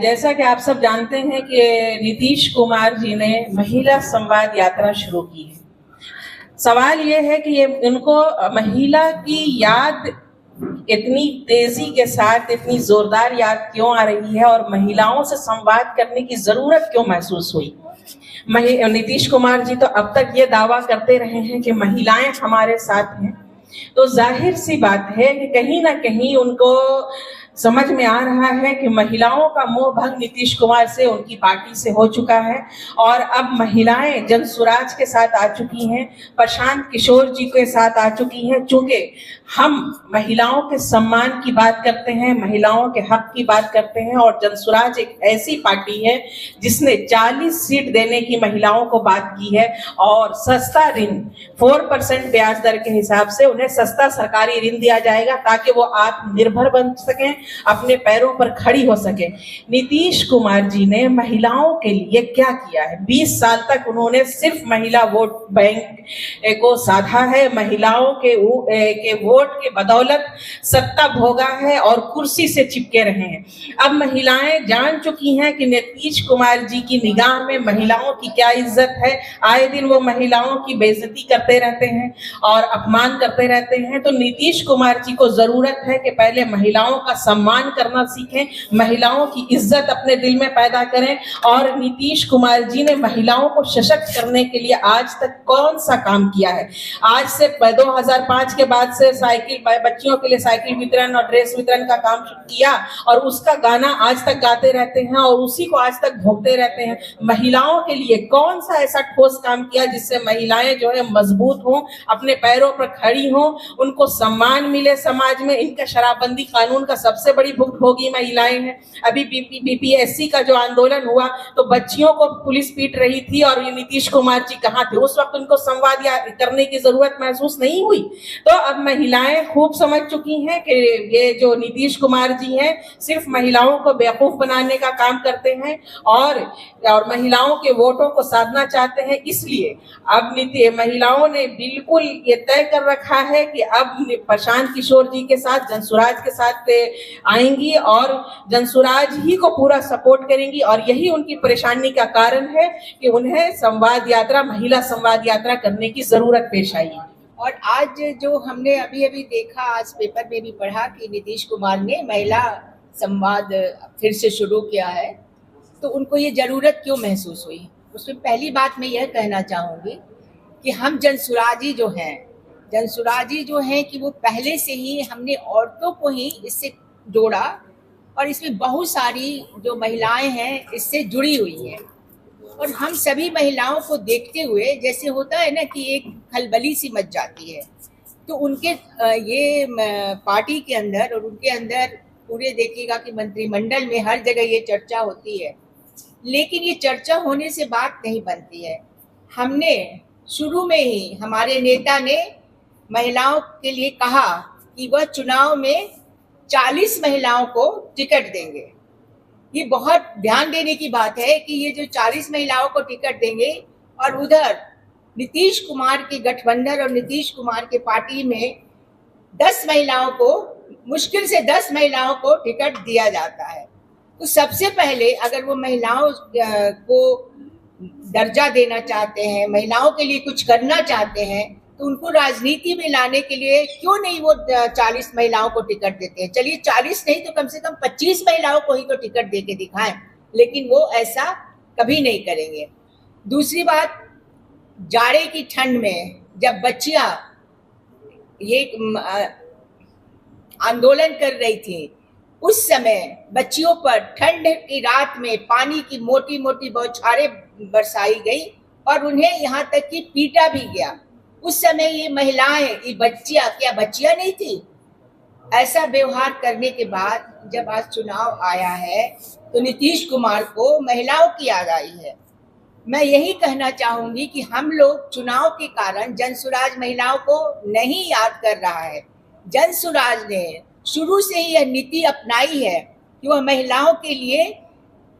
जैसा कि आप सब जानते हैं कि नीतीश कुमार जी ने महिला संवाद यात्रा शुरू की है। सवाल ये है कि ये इनको महिला की याद इतनी तेजी के साथ, इतनी जोरदार याद क्यों आ रही है और महिलाओं से संवाद करने की जरूरत क्यों महसूस हुई। नीतीश कुमार जी तो अब तक ये दावा करते रहे हैं कि महिलाएं हमारे साथ हैं, तो जाहिर सी बात है कि कहीं ना कहीं उनको समझ में आ रहा है कि महिलाओं का मोह भंग नीतीश कुमार से, उनकी पार्टी से हो चुका है और अब महिलाएं जनसुराज के साथ आ चुकी हैं, प्रशांत किशोर जी के साथ आ चुकी हैं। चूंकि हम महिलाओं के सम्मान की बात करते हैं, महिलाओं के हक की बात करते हैं और जनसुराज एक ऐसी पार्टी है जिसने 40 सीट देने की महिलाओं को बात की है और सस्ता ऋण 4% ब्याज दर के हिसाब से उन्हें सस्ता सरकारी ऋण दिया जाएगा ताकि वो आत्मनिर्भर बन सकें, अपने पैरों पर खड़ी हो सके। नीतीश कुमार जी ने महिलाओं के लिए क्या किया है? 20 साल तक उन्होंने सिर्फ महिला वोट बैंक को साधा है, महिलाओं के वोट के बदौलत सत्ता भोगा है और कुर्सी से चिपके रहे हैं। अब महिलाएं जान चुकी हैं कि नीतीश कुमार जी की निगाह में महिलाओं की क्या इज्जत है। आए दिन वो महिलाओं की बेइज्जती करते रहते हैं और अपमान करते रहते हैं। तो नीतीश कुमार जी को जरूरत है कि पहले महिलाओं का सम्मान करना सीखें, महिलाओं की इज्जत अपने दिल में पैदा करें। और नीतीश कुमार जी ने महिलाओं को सशक्त करने के लिए आज तक कौन सा काम किया है? आज से 2005 के बाद से बच्चियों के लिए साइकिल वितरण और ड्रेस वितरण का काम किया और उसका गाना आज तक गाते रहते हैं और उसी को आज तक भोगते रहते हैं। महिलाओं के लिए कौन सा ऐसा ठोस काम किया जिससे महिलाएं जो है मजबूत हों, अपने पैरों पर खड़ी हों, उनको सम्मान मिले समाज में। इनका शराबबंदी कानून का सबसे बड़ी भुक्तभोगी महिलाएं हैं। अभी बीपीएससी का जो आंदोलन हुआ तो बच्चियों को पुलिस पीट रही थी और ये नीतीश कुमार जी कहाँ थे? उस वक्त उनको संवाद करने की जरूरत महसूस नहीं हुई। तो अब महिलाएं खूब समझ चुकी हैं कि ये जो नीतीश कुमार जी हैं सिर्फ महिलाओं को बेवकूफ बनाने का काम करते हैं और महिलाओं के वोटों को साधना चाहते हैं। इसलिए अब महिलाओं ने बिल्कुल ये तय कर रखा है कि अब प्रशांत किशोर जी के साथ, जनसुराज के साथ आएंगी और जनसुराज ही को पूरा सपोर्ट करेंगी और यही उनकी परेशानी का कारण है कि उन्हें संवाद यात्रा, महिला संवाद यात्रा करने की जरूरत पेश आई है। और आज जो हमने अभी अभी देखा, आज पेपर में भी पढ़ा कि नीतीश कुमार ने महिला संवाद फिर से शुरू किया है, तो उनको ये जरूरत क्यों महसूस हुई? उसमें पहली बात मैं यह कहना चाहूँगी कि हम जनसुराजी जो हैं कि वो पहले से ही हमने औरतों को ही इससे जोड़ा और इसमें बहुत सारी जो महिलाएं हैं इससे जुड़ी हुई हैं और हम सभी महिलाओं को देखते हुए जैसे होता है ना कि एक खलबली सी मच जाती है। तो उनके ये पार्टी के अंदर और उनके अंदर पूरे देखिएगा कि मंत्रिमंडल में हर जगह ये चर्चा होती है, लेकिन ये चर्चा होने से बात नहीं बनती है। हमने शुरू में ही, हमारे नेता ने महिलाओं के लिए कहा कि वह चुनाव में 40 महिलाओं को टिकट देंगे। ये बहुत ध्यान देने की बात है कि ये जो 40 महिलाओं को टिकट देंगे और उधर नीतीश कुमार के गठबंधन और नीतीश कुमार के पार्टी में 10 महिलाओं को, मुश्किल से 10 महिलाओं को टिकट दिया जाता है। तो सबसे पहले अगर वो महिलाओं को दर्जा देना चाहते हैं, महिलाओं के लिए कुछ करना चाहते हैं, तो उनको राजनीति में लाने के लिए क्यों नहीं वो 40 महिलाओं को टिकट देते हैं? चलिए 40 नहीं तो कम से कम 25 महिलाओं को ही तो टिकट दे के दिखाएं, लेकिन वो ऐसा कभी नहीं करेंगे। दूसरी बात, जाड़े की ठंड में जब बच्चियां ये आंदोलन कर रही थी, उस समय बच्चियों पर ठंड की रात में पानी की मोटी मोटी बौछारें बरसाई गई और उन्हें यहाँ तक कि पीटा भी गया। उस समय ये महिलाएं, ये बच्चियां, क्या बच्चियां नहीं थी? ऐसा व्यवहार करने के बाद जब आज चुनाव आया है तो नीतीश कुमार को महिलाओं की याद आई है। मैं यही कहना चाहूंगी कि हम लोग चुनाव के कारण जनसुराज महिलाओं को नहीं याद कर रहा है। जनसुराज ने शुरू से ही यह नीति अपनाई है कि वह महिलाओं के लिए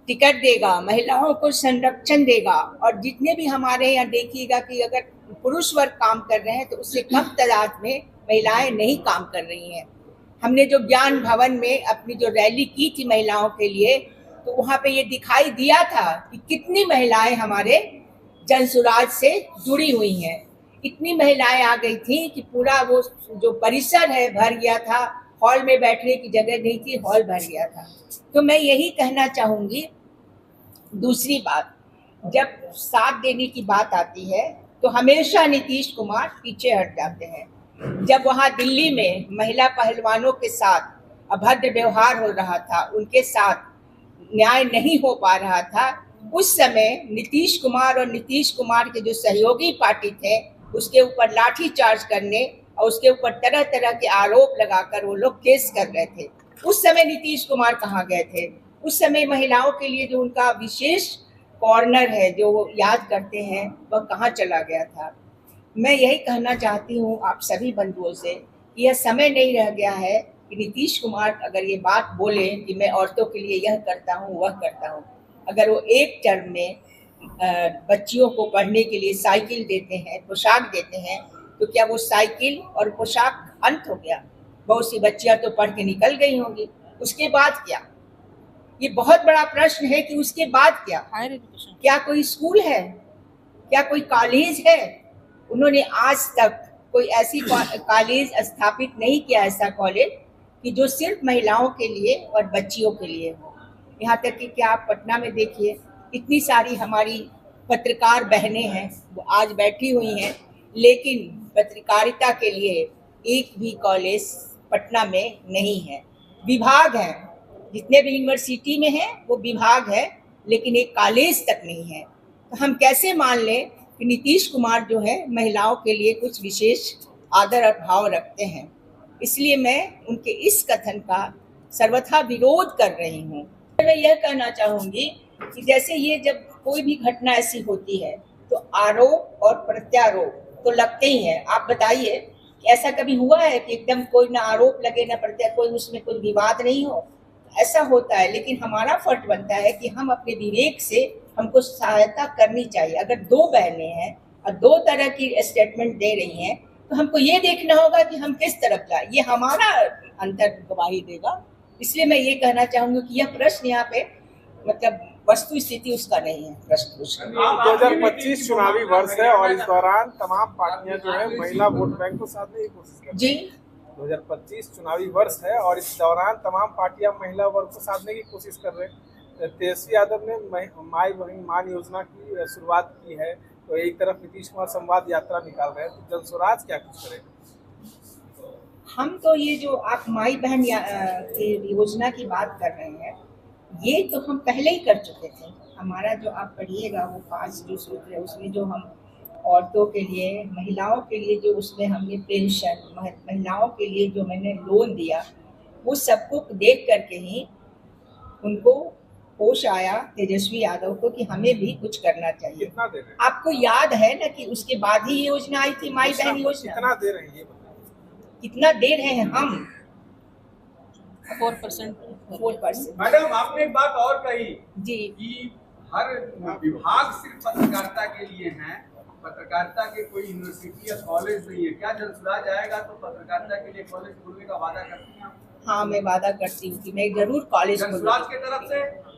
टिकट देगा, महिलाओं को संरक्षण देगा और जितने भी हमारे यहाँ देखिएगा कि अगर पुरुष वर्ग काम कर रहे हैं तो उससे कम तादाद में महिलाएं नहीं काम कर रही हैं। हमने जो ज्ञान भवन में अपनी जो रैली की थी महिलाओं के लिए, तो वहाँ पे ये दिखाई दिया था कि कितनी महिलाएं हमारे जनसुराज से जुड़ी हुई हैं। इतनी महिलाएं आ गई थी कि पूरा वो जो परिसर है भर गया था, हॉल में बैठने की जगह नहीं थी, हॉल भर गया था। तो मैं यही कहना चाहूँगी। दूसरी बात, जब साथ देने की बात आती है तो हमेशा नीतीश कुमार पीछे हट जाते हैं। जब वहाँ दिल्ली में महिला पहलवानों के साथ अभद्र व्यवहार हो रहा था, उनके साथ न्याय नहीं हो पा रहा था, उस समय नीतीश कुमार और नीतीश कुमार के जो सहयोगी पार्टी थे उसके ऊपर लाठी चार्ज करने और उसके ऊपर तरह तरह के आरोप लगाकर वो लोग केस कर रहे थे। उस समय नीतीश कुमार कहाँ गए थे? उस समय महिलाओं के लिए जो उनका विशेष कॉर्नर है जो वो याद करते हैं, वह कहाँ चला गया था? मैं यही कहना चाहती हूँ आप सभी बंधुओं से कि यह समय नहीं रह गया है कि नीतीश कुमार अगर ये बात बोले कि मैं औरतों के लिए यह करता हूँ वह करता हूँ, अगर वो एक टर्म में बच्चियों को पढ़ने के लिए साइकिल देते हैं, पोशाक देते हैं, तो क्या वो साइकिल और पोशाक अंत हो गया? बहुत सी बच्चियां तो पढ़ के निकल गई होंगी, उसके बाद क्या? ये बहुत बड़ा प्रश्न है कि उसके बाद क्या? क्या कोई स्कूल है? क्या कोई कॉलेज है? उन्होंने आज तक कोई ऐसी कॉलेज स्थापित नहीं किया, ऐसा कॉलेज कि जो सिर्फ महिलाओं के लिए और बच्चियों के लिए हो। यहाँ तक कि क्या आप पटना में देखिए, इतनी सारी हमारी पत्रकार बहनें हैं, वो आज बैठी हुई हैं, लेकिन पत्रकारिता के लिए एक भी कॉलेज पटना में नहीं है। विभाग हैं, जितने भी यूनिवर्सिटी में हैं वो विभाग है, लेकिन एक कॉलेज तक नहीं है। तो हम कैसे मान लें कि नीतीश कुमार जो है महिलाओं के लिए कुछ विशेष आदर और भाव रखते हैं? इसलिए मैं उनके इस कथन का सर्वथा विरोध कर रही हूँ। मैं यह कहना चाहूँगी कि जैसे ये जब कोई भी घटना ऐसी होती है तो आरोप और प्रत्यारोप तो लगते ही हैं। आप बताइए कि ऐसा कभी हुआ है कि एकदम कोई ना आरोप लगे ना प्रत्यारोप, कोई उसमें कोई विवाद नहीं हो? ऐसा होता है, लेकिन हमारा फर्ज बनता है कि हम अपने विवेक से हमको सहायता करनी चाहिए। अगर दो बहनें हैं और दो तरह की स्टेटमेंट दे रही हैं तो हमको ये देखना होगा कि हम किस तरफ जाए, ये हमारा अंतर गवाही देगा। इसलिए मैं ये कहना चाहूँगी कि यह प्रश्न यहाँ पे मतलब वस्तु स्थिति उसका नहीं है। प्रश्न 2025 चुनावी वर्ष है और इस दौरान तमाम पार्टियां जो है महिला वोट बैंक को साधने की कोशिश कर रही हैं। 2025 चुनावी वर्ष है और इस दौरान तमाम पार्टियां महिला वर्ग को साधने की कोशिश कर रहे हैं। तेजस्वी यादव ने माई बहन मान योजना की शुरुआत की है, तो एक तरफ नीतीश कुमार संवाद यात्रा निकाल रहे हैं, तो जनस्वराज क्या कुछ करेगा? हम तो ये जो आप माई बहन योजना की बात कर रहे हैं, ये तो हम पहले ही कर चुके थे। हमारा जो आप पढ़िएगा वो 5 जो सूत्र है उसमें जो हम औरतों के लिए, महिलाओं के लिए जो उसमें हमने पेंशन, महिलाओं के लिए जो मैंने लोन दिया, वो सबको देख करके ही उनको होश आया तेजस्वी यादव को कि हमें भी कुछ करना चाहिए। कितना दे रहे हैं? आपको याद है ना कि उसके बाद ही ये योजना आई थी, माई बहन योजना। कितना दे रहे हैं ये बताइए। कितना दे रहे हैं हम? 4%। मैडम आपने एक बात और कही जी कि हर विभाग सिर्फ पत्रकारिता के लिए है, पत्रकारिता के कोई यूनिवर्सिटी या कॉलेज नहीं है। क्या जनसुराज आएगा तो पत्रकारिता के लिए कॉलेज खोलने का वादा करती हैं? हाँ, मैं वादा करती हूँ कि मैं जरूर कॉलेज जनसुराज के तरफ से?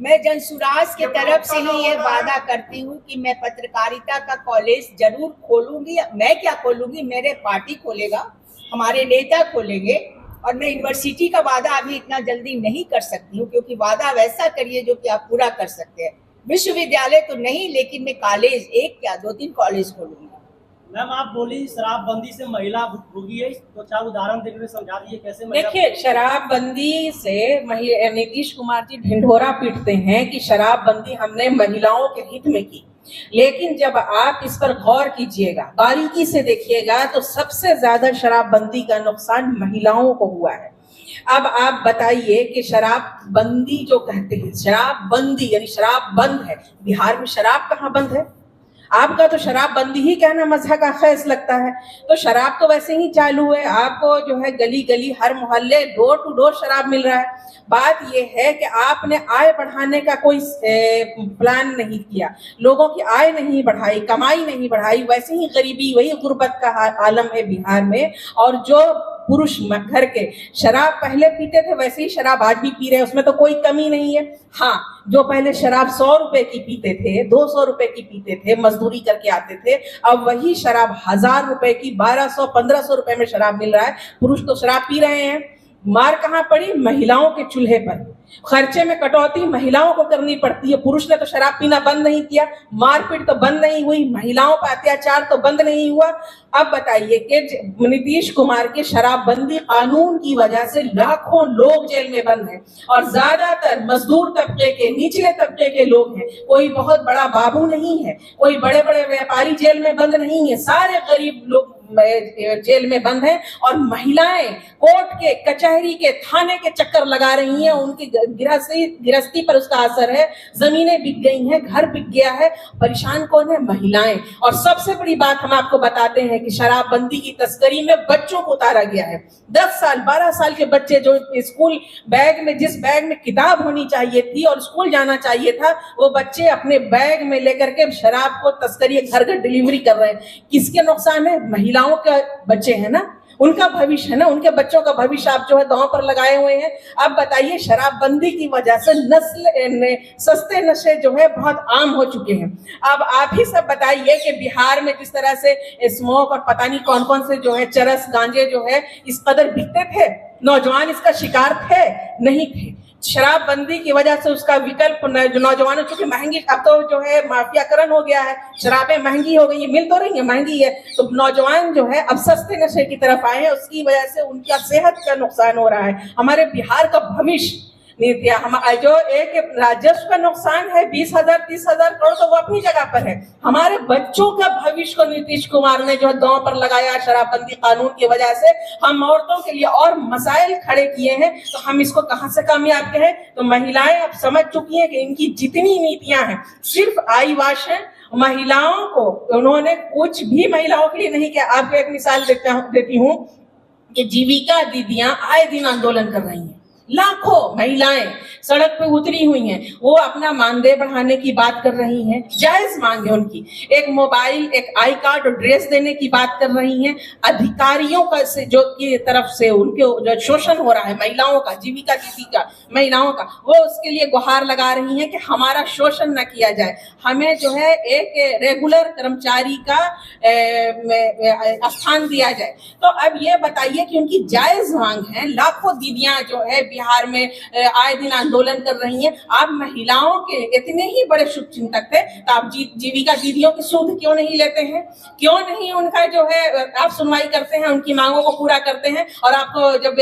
मैं जनसुराज के तरफ से ही ये वादा करती हूँ कि मैं पत्रकारिता का कॉलेज जरूर खोलूंगी। मैं क्या खोलूंगी, मेरे पार्टी खोलेगा, हमारे नेता खोलेंगे। और मैं यूनिवर्सिटी का वादा अभी इतना जल्दी नहीं कर सकती हूँ, क्योंकि वादा वैसा करिए जो कि आप पूरा कर सकते हैं। विश्वविद्यालय तो नहीं, लेकिन मैं कॉलेज, एक क्या 2-3 कॉलेज खोलूंगी। मैम आप बोली शराबबंदी से महिला भुगतभोगी है, तो क्या उदाहरण देकर समझा दीजिए कैसे? देखिए, शराबबंदी से नीतीश कुमार जी ढिंढोरा पीटते हैं कि शराबबंदी हमने महिलाओं के हित में की, लेकिन जब आप इस पर गौर कीजिएगा, बारीकी से देखिएगा, तो सबसे ज्यादा शराबबंदी का नुकसान महिलाओं को हुआ है। अब आप बताइए कि शराबबंदी जो कहते हैं, शराबबंदी यानी शराब बंद है, बिहार में शराब कहाँ बंद है? आपका तो शराबबंदी ही कहना मज़ा का खेस लगता है। तो शराब तो वैसे ही चालू है, आपको जो है गली गली हर मोहल्ले डोर टू डोर शराब मिल रहा है। बात यह है कि आपने आय बढ़ाने का कोई प्लान नहीं किया, लोगों की आय नहीं बढ़ाई, कमाई नहीं बढ़ाई, वैसे ही गरीबी, वही गुर्बत का आलम है बिहार में। और जो पुरुष घर के शराब पहले पीते थे वैसे ही शराब आज भी पी रहे हैं, उसमें तो कोई कमी नहीं है। हाँ, जो पहले शराब 100 रुपए की पीते थे, 200 रुपए की पीते थे, मजदूरी करके आते थे, अब वही शराब 1000 रुपए की 1200 1500 रुपए में शराब मिल रहा है। पुरुष तो शराब पी रहे हैं। मार कहाँ पड़ी? महिलाओं के चूल्हे पर। खर्चे में कटौती महिलाओं को करनी पड़ती है। पुरुष ने तो शराब पीना बंद नहीं किया, मारपीट तो बंद नहीं हुई, महिलाओं पर अत्याचार तो बंद नहीं हुआ। अब बताइए कि नीतीश कुमार के शराबबंदी कानून की वजह से लाखों लोग जेल में बंद हैं और ज्यादातर मजदूर तबके के, निचले तबके के लोग हैं। कोई बहुत बड़ा बाबू नहीं है, कोई बड़े बड़े व्यापारी जेल में बंद नहीं है, सारे गरीब लोग जेल में बंद हैं। और महिलाएं कोर्ट के, कचहरी के, थाने के चक्कर लगा रही हैं। उनकी गृहस्थी पर उसका असर है। जमीनें बिक गई हैं, घर बिक गया है। परेशान कौन है? महिलाएं। और सबसे बड़ी बात हम आपको बताते हैं कि शराबबंदी की तस्करी में बच्चों को उतारा गया है। 10 साल 12 साल के बच्चे जो स्कूल बैग में, जिस बैग में किताब होनी चाहिए थी और स्कूल जाना चाहिए था, वो बच्चे अपने बैग में लेकर के शराब को तस्करी घर घर डिलीवरी कर रहे हैं। किसके नुकसान है? महिलाओं के बच्चे हैं ना, उनका भविष्य है ना, उनके बच्चों का भविष्य आप जो है दांव पर लगाए हुए हैं। अब बताइए, शराबबंदी की वजह से सस्ते नशे जो है बहुत आम हो चुके हैं। अब आप ही सब बताइए कि बिहार में जिस तरह से स्मोक और पता नहीं कौन कौन से जो है चरस गांजे जो है इस कदर बिकते थे, नौजवान इसका शिकार थे? नहीं थे। शराबबंदी की वजह से उसका विकल्प नौजवानों, चूंकि महंगी, अब तो जो है माफियाकरण हो गया है, शराबें महंगी हो गई है, मिल तो रही है, महंगी है, तो नौजवान जो है अब सस्ते नशे की तरफ आए हैं। उसकी वजह से उनका सेहत का नुकसान हो रहा है। हमारे बिहार का भविष्य नीतियां, हम जो एक राजस्व का नुकसान है 20,000 30,000 करोड़, तो वो अपनी जगह पर है। हमारे बच्चों का भविष्य को नीतीश कुमार ने जो दांव पर लगाया शराबबंदी कानून की वजह से। हम औरतों के लिए और मसाइल खड़े किए हैं, तो हम इसको कहां से कामयाब कहें? तो महिलाएं अब समझ चुकी हैं कि इनकी जितनी नीतियां हैं सिर्फ आई वाश है। महिलाओं को उन्होंने कुछ भी महिलाओं के लिए नहीं किया। आपको एक मिसाल देती हूँ कि जीविका दीदियां आए दिन आंदोलन कर रही हैं। लाखों महिलाएं सड़क पे उतरी हुई हैं। वो अपना मानदेय बढ़ाने की बात कर रही हैं, जायज मांग है उनकी। एक मोबाइल, एक आई कार्ड और ड्रेस देने की बात कर रही हैं। अधिकारियों का से जो की तरफ से उनके जो शोषण हो रहा है महिलाओं का, जीविका दीदी का, महिलाओं का, वो उसके लिए गुहार लगा रही हैं कि हमारा शोषण न किया जाए। हमें जो है एक रेगुलर कर्मचारी का स्थान दिया जाए। तो अब ये बताइए कि उनकी जायज मांग है। लाखों दीदियां जो है बिहार में आए दिन आंदोलन कर रही हैं। आप महिलाओं के इतने ही बड़े शुभचिंतक थे, तो आप जीविका दीदियों की सुध क्यों नहीं लेते हैं? क्यों नहीं उनका जो है आप सुनवाई करते हैं, उनकी मांगों को पूरा करते हैं? और आपको जब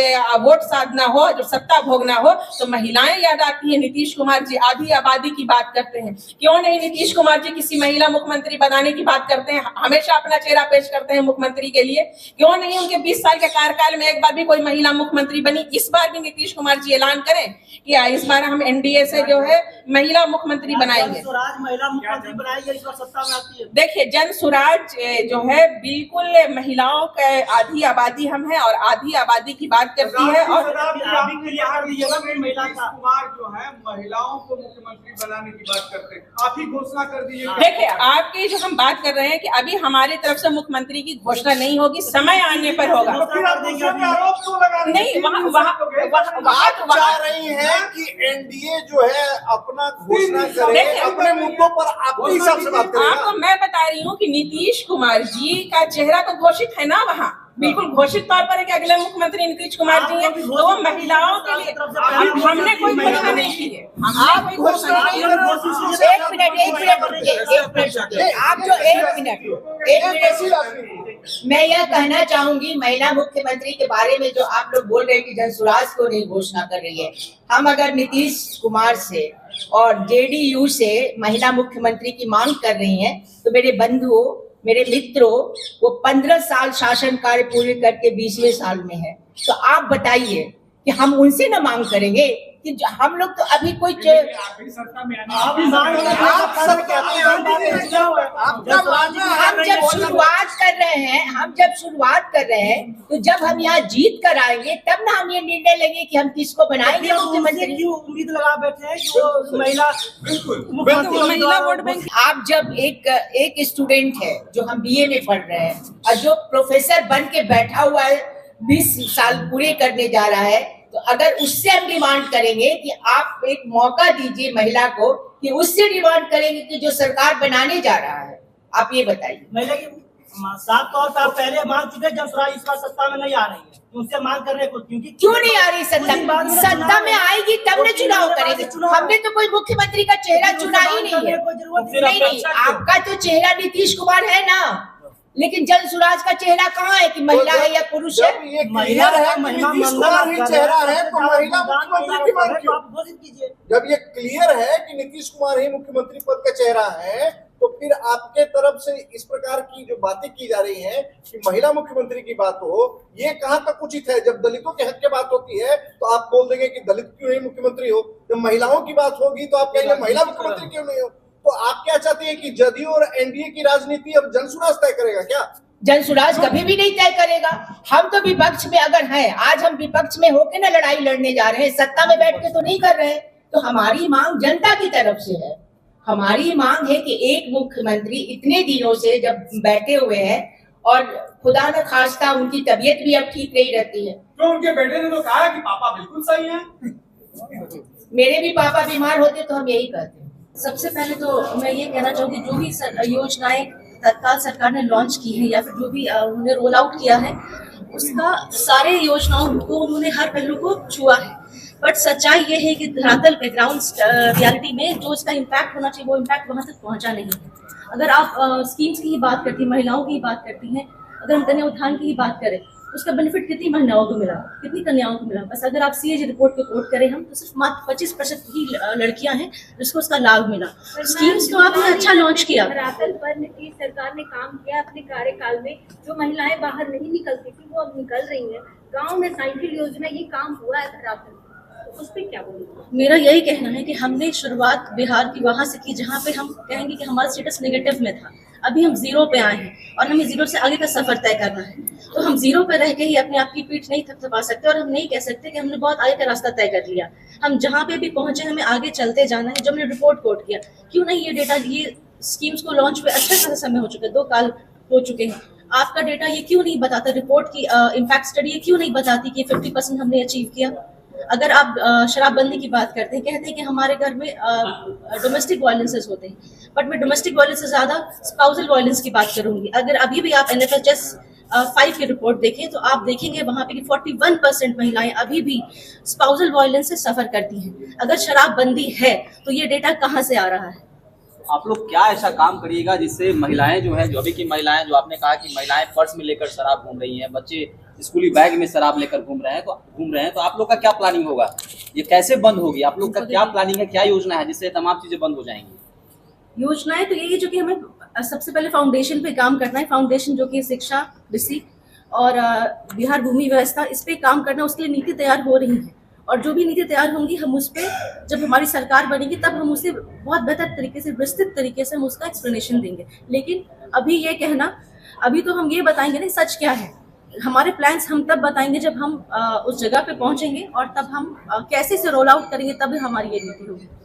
वोट साधना हो, जब सत्ता भोगना हो, तो महिलाएं याद आती है। नीतीश कुमार जी आधी आबादी की बात करते हैं। क्यों नहीं नीतीश कुमार जी किसी महिला मुख्यमंत्री बनाने की बात करते हैं? हमेशा अपना चेहरा पेश करते हैं मुख्यमंत्री के लिए। क्यों नहीं उनके 20 साल के कार्यकाल में एक बार भी कोई महिला मुख्यमंत्री बनी? इस बार भी नीतीश कुमार जी ऐलान करें कि इस बार हम एनडीए से जो है महिला मुख्यमंत्री बनाएंगे। स्वराज महिला मुख्यमंत्री बनाएंगे, इस बार सत्ता में आती है। देखिए, जन स्वराज जो है बिल्कुल महिलाओं का आधी आबादी हम है और आधी आबादी की बात करती है। और नीतीश कुमार जो है महिलाओं को मुख्यमंत्री बनाने की बात करते हैं, आप ही घोषणा कर दीजिए। देखिए, आपकी जो हम बात कर रहे हैं कि अभी हमारी तरफ से मुख्यमंत्री की घोषणा नहीं होगी, समय आने पर होगा। नहीं, वहाँ चाह रही हैं कि एनडीए जो है अपना घोषणा करे, अपने मुद्दों पर आपके हिसाब से बात करें। आपको मैं बता रही हूँ कि नीतीश कुमार जी का चेहरा तो घोषित है ना, वहाँ बिल्कुल घोषित तौर पर है कि अगले मुख्यमंत्री नीतीश कुमार जी हैं। तो वो महिलाओं के लिए हमने कोई घोषणा नहीं की है। आप घोषणा नहीं कर रहे। मैं यह कहना चाहूंगी, महिला मुख्यमंत्री के बारे में जो आप लोग बोल रहे हैं कि जन स्वराज को नहीं घोषणा कर रही है। हम अगर नीतीश कुमार से और जेडीयू से महिला मुख्यमंत्री की मांग कर रही हैं, तो मेरे बंधुओं, मेरे मित्रों, वो 15 साल शासन कार्य पूरे करके 20वें साल में है। तो आप बताइए कि हम उनसे न मांग करेंगे कि हम लोग तो अभी कोई हम जब शुरुआत कर रहे हैं तो जब हम यहाँ जीत कर आएंगे तब ना हम ये निर्णय लेंगे कि हम किसको बनाएंगे मुख्यमंत्री। उम्मीद लगा बैठे हैं जो महिला वोट बैंक। आप जब एक स्टूडेंट है जो हम बीए में पढ़ रहे हैं और जो प्रोफेसर बन के बैठा हुआ है 20 साल पूरे करने जा रहा है, तो अगर उससे हम डिमांड करेंगे कि आप एक मौका दीजिए महिला को, कि उससे डिमांड करेंगे कि जो सरकार बनाने जा रहा है, आप ये बताइए। महिला की साफ तौर पर आप पहले मांग चुके जब स्वराज इस बार सत्ता में नहीं आ रही है, उनसे मांग करने को, क्योंकि क्यों नहीं आ रही सत्ता में आएगी तब न चुनाव करेंगे। हमने तो कोई मुख्यमंत्री का चेहरा चुना ही नहीं है। नहीं, आपका तो चेहरा नीतीश कुमार है ना, लेकिन जन सुराज का चेहरा कहाँ है कि महिला है या पुरुष है? महिला है, नीतीश कुमार ही चेहरा है, तो महिला मुख्यमंत्री की मांग क्यों? घोषित कीजिए। जब ये क्लियर है कि नीतीश कुमार ही मुख्यमंत्री पद का चेहरा है, तो फिर आपके तरफ से इस प्रकार की जो बातें की जा रही हैं कि महिला मुख्यमंत्री की बात हो, ये कहाँ तक उचित है? जब दलितों के हक की बात होती है तो आप बोल देंगे कि दलित क्यों नहीं मुख्यमंत्री हो, जब महिलाओं की बात होगी तो आप कहेंगे महिला मुख्यमंत्री क्यों नहीं हो। तो आप क्या चाहते हैं कि जदयू और एनडीए की राजनीति अब जनसुराज तय करेगा क्या? जनसुराज कभी भी नहीं तय करेगा। हम तो विपक्ष में अगर हैं, आज हम विपक्ष में होके ना लड़ाई लड़ने जा रहे हैं, सत्ता में बैठ के तो नहीं कर रहे हैं। तो हमारी मांग जनता की तरफ से है। हमारी मांग है कि एक मुख्यमंत्री इतने दिनों से जब बैठे हुए हैं और खुदा न खास्ता उनकी तबीयत भी अब ठीक नहीं रहती है, तो उनके बेटे ने तो कहा कि पापा बिल्कुल सही हैं। मेरे भी पापा बीमार होते तो हम यही कहते। सबसे पहले तो मैं ये कहना चाहूँगी, जो भी योजनाएं तत्काल सरकार ने लॉन्च की है या फिर जो भी उन्होंने रोल आउट किया है, उसका सारे योजनाओं को उन्होंने हर पहलू को छुआ है। बट सच्चाई ये है कि धरातल पे ग्राउंड रियलिटी में जो इसका इम्पैक्ट होना चाहिए वो इम्पैक्ट वहाँ तक पहुँचा नहीं है। अगर आप स्कीम्स की ही बात करती हैं, महिलाओं की बात करती हैं, अगर हम कन्या उत्थान की ही बात करें, उसका बेनिफिट कितनी महिलाओं को मिला, कितनी कन्याओं को मिला? बस अगर आप सीएजी रिपोर्ट को कोट करें हम, तो सिर्फ मात्र 25% ही लड़कियां हैं जिसको उसका लाभ मिला। स्कीम्स तो आपने अच्छा लॉन्च किया। धरातल पर नीतीश सरकार ने काम किया अपने कार्यकाल में। जो महिलाएं बाहर नहीं निकलती थी वो अब निकल रही हैं। गांव में साइकिल योजना, ये काम हुआ है धरातल पर, उस पर क्या बोलूं? मेरा यही कहना है कि हमने शुरुआत बिहार की वहां से की, जहाँ पे हम कहेंगे कि हमारा स्टेटस नेगेटिव में था। अभी हम जीरो पे आए हैं और हमें जीरो से आगे का सफर तय करना है। तो हम जीरो पे रह के ही अपने आप की पीठ नहीं थपथपा सकते और हम नहीं कह सकते कि हमने बहुत आगे का रास्ता तय कर लिया। हम जहाँ पे भी पहुंचे हमें आगे चलते जाना है। जो हमने रिपोर्ट कोट किया, क्यों नहीं ये डेटा, ये स्कीम्स को लॉन्च पे अच्छा खासा समय हो चुका है, 2 साल हो चुके हैं। आपका डेटा ये क्यों नहीं बताता, रिपोर्ट की इम्पैक्ट स्टडी ये क्यों नहीं बताती कि 50% हमने अचीव किया? अगर आप शराबबंदी की बात करते हैं, कहते हैं कि हमारे घर में डोमेस्टिक वायलेंसेस होते हैं, बट मैं डोमेस्टिक वायलेंस से ज्यादा स्पाउसल वायलेंस की बात करूंगी। अगर अभी भी आप NFHS 5 की रिपोर्ट देखें तो आप देखेंगे वहां पे कि 41% महिलाएं अभी भी स्पाउसल वायलेंस से सफर करती हैं। अगर शराबबंदी है तो ये डेटा कहाँ से आ रहा है? आप लोग क्या ऐसा काम करिएगा जिससे महिलाएं जो है, जो अभी की महिलाएं, जो आपने कहा कि महिलाएं पर्स में लेकर शराब घूम रही हैं, बच्चे स्कूली बैग में शराब लेकर घूम रहे हैं, तो आप लोग का क्या प्लानिंग होगा? ये कैसे बंद होगी? आप लोग का क्या प्लानिंग है, क्या योजना है जिससे तमाम चीजें बंद हो जाएंगी? योजनाएं तो यही है, जो कि हमें सबसे पहले फाउंडेशन पे काम करना है। फाउंडेशन जो कि शिक्षा, विषय और बिहार भूमि व्यवस्था, इस पे काम करना, उसके लिए नीति तैयार हो रही है। और जो भी नीति तैयार होंगी हम उस पर, जब हमारी सरकार बनेगी तब हम उसे बहुत बेहतर तरीके से, विस्तृत तरीके से हम उसका एक्सप्लेनेशन देंगे। लेकिन अभी ये कहना, अभी तो हम ये बताएंगे नहीं सच क्या है। हमारे प्लान्स हम तब बताएंगे जब हम उस जगह पे पहुंचेंगे और तब हम कैसे से रोल आउट करेंगे, तब हमारी ये नीति होगी।